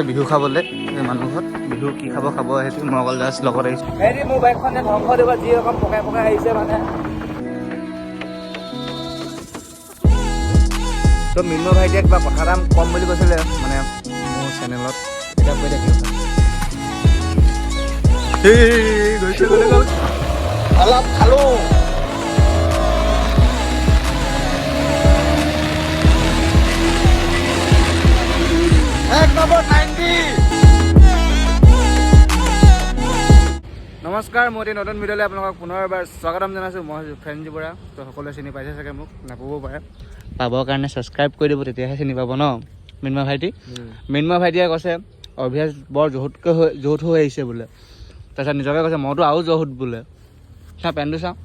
আহিছে বিহু খাবলৈ এই মানুহ ঘৰত বিহু কি খাব সেইটো মই অকল জাষ্ট লগত আহিছোঁ হেৰি মোৰ বাইকখনে ধ্বংস দিব যি ৰকম পকাই পকাই আহিছে মানে তো মিন্ময় ভাইটিয়ে কিবা কথা এটা কম বুলি কৈছিলে মানে মোৰ চেনেলত এতিয়া কৈ থাকিব গৈছে গ'লে গ'ল অলপ খালোঁ নমস্কাৰ মই এতিয়া নতুন ভিডিঅ'লৈ আপোনালোকক পুনৰ এবাৰ স্বাগতম জনাইছোঁ মই ফ্ৰেণ্ডজি বৰা তো সকলোৱে চিনি পাইছে চাগে মোক নাপাবও পাৰে পাবৰ কাৰণে ছাবস্ক্ৰাইব কৰি দিব তেতিয়াহে চিনি পাব ন মিন্ময় ভাইটি মিন্ময় ভাইটিয়ে কৈছে অভিয়াছ বৰ জহুত হৈ আহিছে বোলে তাৰপিছত নিজকে কৈছে মইতো আৰু জহুত বোলে চাওঁ পেণ্টটো চাওঁ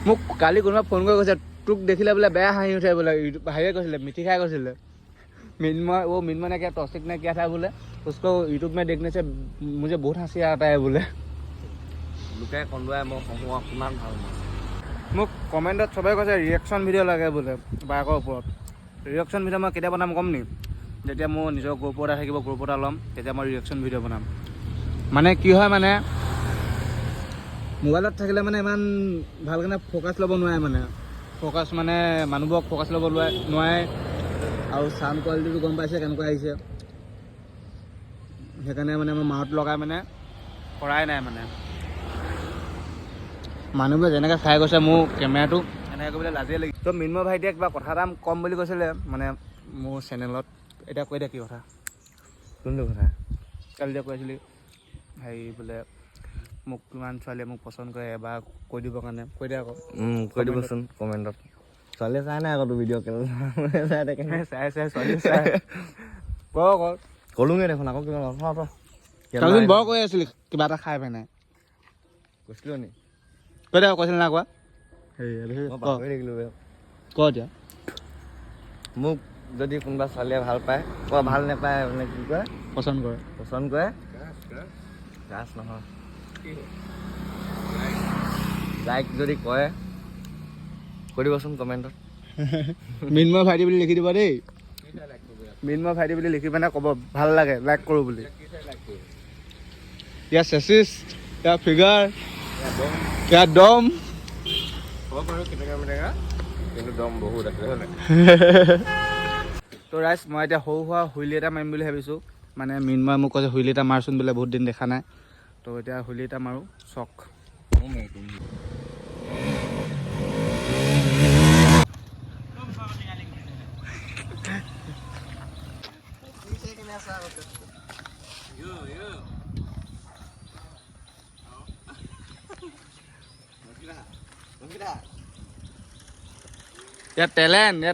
মোক কালি কোনোবা ফোন কৰি কৈছে তোক দেখিলে বোলে বেয়া হাঁহি উঠে বোলে হেৰিয়ে কৈছিলে মিঠি খাই কৈছিলে मिन्मय ने क्या टॉक्सिक ने किया था बोले उसको यूट्यूब में देखने से मुझे बहुत हंसी आता है बोले লুকাই কন্দুৱাই মই হহুৱা কিমান ভাল মোক কমেণ্টত চবেই কৈছে ৰিয়েকশ্যন ভিডিঅ' লাগে বোলে বাইকৰ ওপৰত ৰিয়েকশ্যন ভিডিঅ' মই কেতিয়া বনাম ক'ম নি যেতিয়া মোৰ নিজৰ গ্ৰুপ এটা থাকিব গ্ৰুপ এটা ল'ম তেতিয়া মই ৰিয়েকশ্যন ভিডিঅ' বনাম মানে কি হয় মানে মোবাইলত থাকিলে মানে ইমান ভালকৈ ফ'কাছ ল'ব নোৱাৰে মানে ফ'কাছ মানে মানুহবোৰক ফ'কাছ ল'ব নোৱাৰে আৰু চাউণ্ড কোৱালিটিটো গম পাইছে কেনেকুৱা আহিছে সেইকাৰণে মানে মই মাউথ লগাই মানে কৰাই নাই মানে মানুহবোৰে যেনেকৈ চাই গৈছে মোৰ কেমেৰাটো এনেকৈ কৰিবলৈ লাজেই লাগিছে তো মিন্ময় ভাইটিয়ে কিবা কথা এটা কম বুলি কৈছিলে মানে মোৰ চেনেলত এতিয়া কৈ দে কি কথা কোনটো কথা কালি যে কৈ আছিলি হেৰি বোলে মোক কিমান ছোৱালীয়ে মোক পচন্দ কৰে এবাৰ কৈ দিবৰ কাৰণে কৈ দে আকৌ কৈ দিবচোন কমেণ্টত ছোৱালীয়ে চাই নাই আকৌ তোৰ ভিডিঅ' চাই ছোৱালী চাই ক ক'লোঙে দেখোন আকৌ কিবা বৰ কৈ আছিলি কিবা এটা খাই পেলাই কৈছিলোঁ নি কৈ দে কৈছিল নাই কোৱা ক এতিয়া মোক যদি কোনোবা ছোৱালীয়ে ভাল পায় ভাল নাপায় মানে কি কয় পচন্দ কৰে গাছ নহয় লাইক যদি কয় কৈ দিবচোন কমেণ্টত মিন্ময় ভাইটি বুলি লিখি দিব দেই মিন্ময় ভাইটি বুলি লিখি পেলাই ক'ব ভাল লাগে লাইক কৰোঁ বুলি ইয়াৰ চেচিছ ইয়াৰ ফিগাৰ ইয়াৰ দম কিন্তু দম বহুত আছে তো ৰাইজ মই এতিয়া সৰু সুৰা হুইলি এটা মাৰিম বুলি ভাবিছোঁ মানে মিন্ময় মোক কৈছে হুইলি এটা মাৰচোন বোলে বহুত দিন দেখা নাই তো এতিয়া হুইলি এটা মাৰোঁ চক ইয়াৰ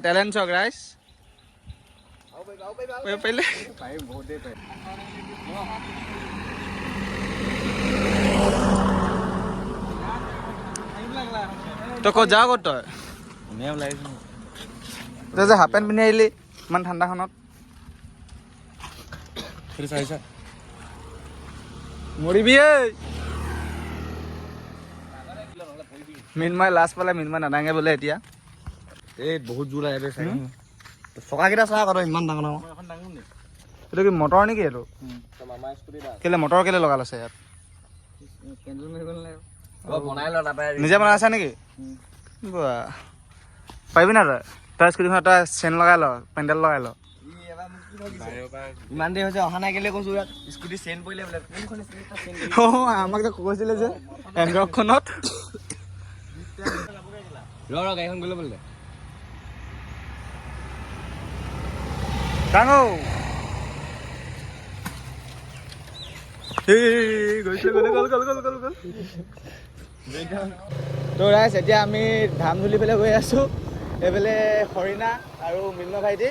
টেলেণ্ট চক ৰাইজ পাৰিলে তই ক'ত যাৱ ক'ত তই যে হাফ পেণ্ট পিন্ধি আহিলি ইমান ঠাণ্ডাখনত মৰিবি মিন্ময় লাজ পালে মিন্ময় নাদাঙে বোলে এতিয়া এই বহুত জোৰ লাগে চাই চকাকেইটা চাই আকৌ ইমান ডাঙৰ এইটো কি মটৰ নেকি এইটো কেলে মটৰ কেলে লগাল আছে ইয়াত বনাই ল তাতে নিজে বনাই আছা নেকি পাৰিবি না তই স্কুটিখনত তই চেন লগাই ল পেণ্ডেল লগাই ল ইমান দেৰি হৈছে অহা নাই কেলে কৈছো ইয়াত স্কুটি চেন পৰিলে বোলে আমাক যে কৈছিলে যে এণ্ড্ৰইডখনত গাড়ীখন গ'লে বোলে ডাঙৰ তো ৰাইজ এতিয়া আমি ধামধুলি ফালে গৈ আছোঁ এইফালে হৰিণা আৰু মিন্ময় ভাইটি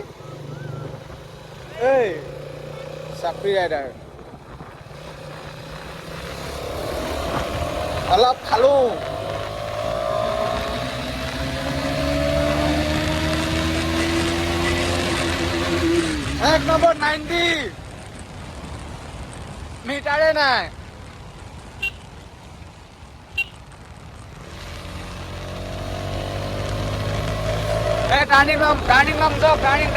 এই চাপৰি ৰাইডাৰ অলপ খালোঁ এক নম্বৰ 90 মিটাৰে নাই টাৰ্ণিং ল'ম দিয়ক টাৰ্ণিং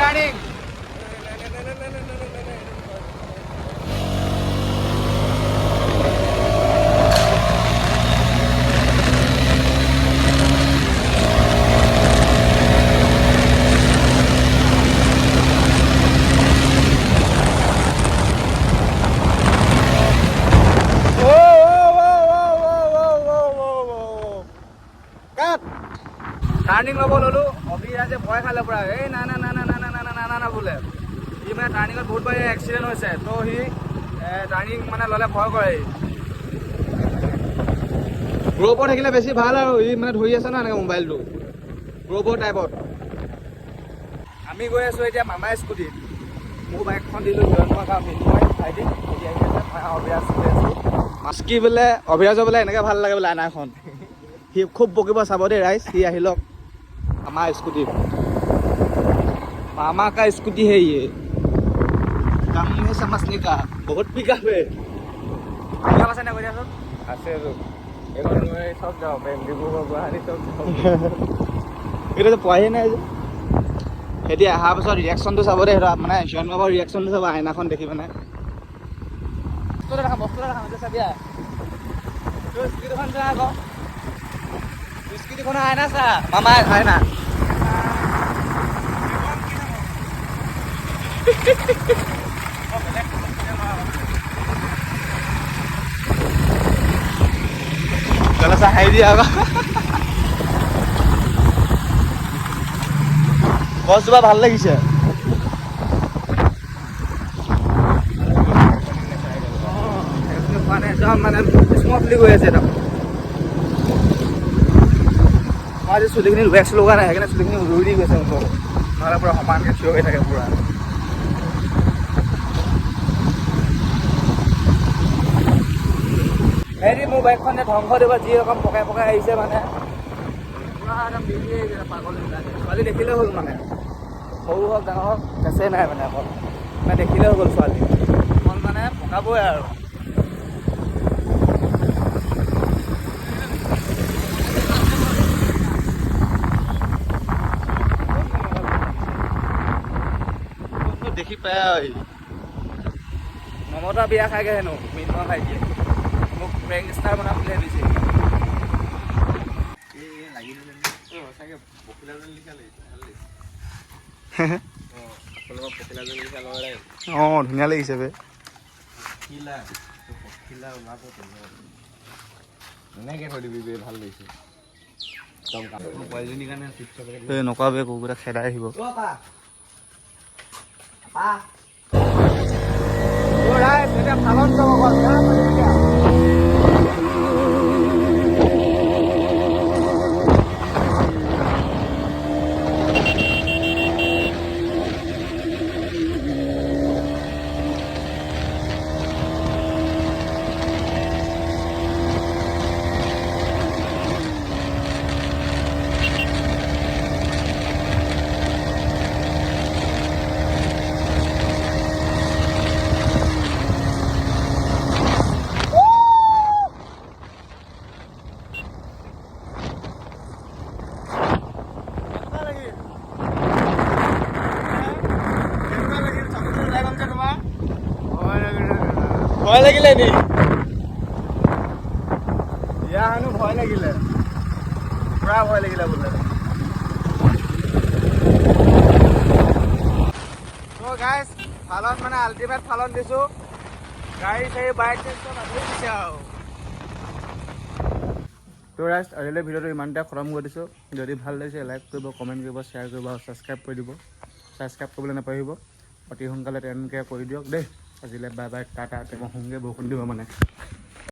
টাৰ্ণিং ল'ব ল'লোঁ অভিৰাজে ভয় খালে পুৰা এই না বোলে সি মানে টাৰ্ণিঙত বহুত বাৰ এক্সিডেণ্ট হৈছে তো সি টাৰ্ণিং মানে ল'লে ভয় কৰে গ্ৰুপত থাকিলে বেছি ভাল আৰু সি মানে ধৰি আছে ন এনেকৈ মোবাইলটো গ্ৰুপৰ টাইপত আমি গৈ আছোঁ এতিয়া মামাৰ স্কুটিত মোৰ বাইকখন দিলোঁ ভাইটি অভিৰাজ গৈ আছোঁ মাস্কি বোলে অভিৰাজৰ বোলে এনেকৈ ভাল লাগে বোলে আনাখন সি খুব বকিব চাব দেই ৰাইজ সি আহি লওক আমাৰ স্কুটি मामा का स्कूटी है ये कम में समझने का बहुत पिकअप है क्या पसंद है बढ़िया सब আছে এইখন মই চব যাওঁ ডিব্ৰুগড় গুৱাহাটী চব যাওঁ এইটো পোৱাই নাই যে সেটি অহাৰ পিছত ৰিয়েকশ্যনটো চাব দেই মানে হিৰণ বাবৰ ৰিয়েকশ্যনটো চাব আইনাখন দেখি মানে বস্তুটো দেখাম এতিয়া চাবি তোৰ স্কুটিখন চা আকৌ স্কুটিখনৰ আইনা চা মামা আইনা Kalau saya dia apa? Bos coba ভাল লাগিছে মানে স্মুথলি গৈ আছে এটা আজি চুলিখিনি ৱেক্স লগা নাই সেইকাৰণে চুলিখিনি উৰি দি গৈছে নহ'লে পুৰা সমানকৈ থিয় হৈ থাকে পুৰা হেৰি মোৰ বাইকখনে ধ্বংস দিব যি ৰকম পকাই আহিছে মানে পুৰা একদম বিজি আহিছে পাগল ছোৱালী দেখিলেই হ'ল মানে সৰু হওক ডাঙৰ হওক কেঁচেই নাই মানে অকল মানে দেখিলেই হৈ গ'ল ছোৱালী অকল মানে পকাবই আৰু দেখি পাই মমতা বিয়া খাইগে হেনো মিন্ময় ভাইটিয়ে মোক প্ৰেংক ষ্টাৰ বনাম বুলি ভাবিছে অঁ ধুনীয়া লাগিছে বে নকৰা বে কুকুৰা খেদাই আহিব ফালন ভয় লাগিলে নি ইয়া হেনো ভয় লাগিলে পুৰা ভয় লাগিলে বোলে তো গাইজ ফালন মানে আল্টিমেট ফালন দিছোঁ গাড়ী চাড়ী বাইক চব আঁতৰি দিছে আৰু তো গাইজ আজিলৈ ভিডিঅ'টো ইমানতে খতম কৰি দিছোঁ যদি ভাল লাগিছে লাইক কৰিব কমেণ্ট কৰিব শ্বেয়াৰ কৰিব আৰু ছাবস্ক্ৰাইব কৰি দিব ছাবস্ক্ৰাইব কৰিবলৈ নাপাহৰিব অতি সোনকালে তেনেকৈ কৰি দিয়ক দেই আজিলৈ বাই বাই টাটা মই শুনগৈ বৰষুণ দিব মানে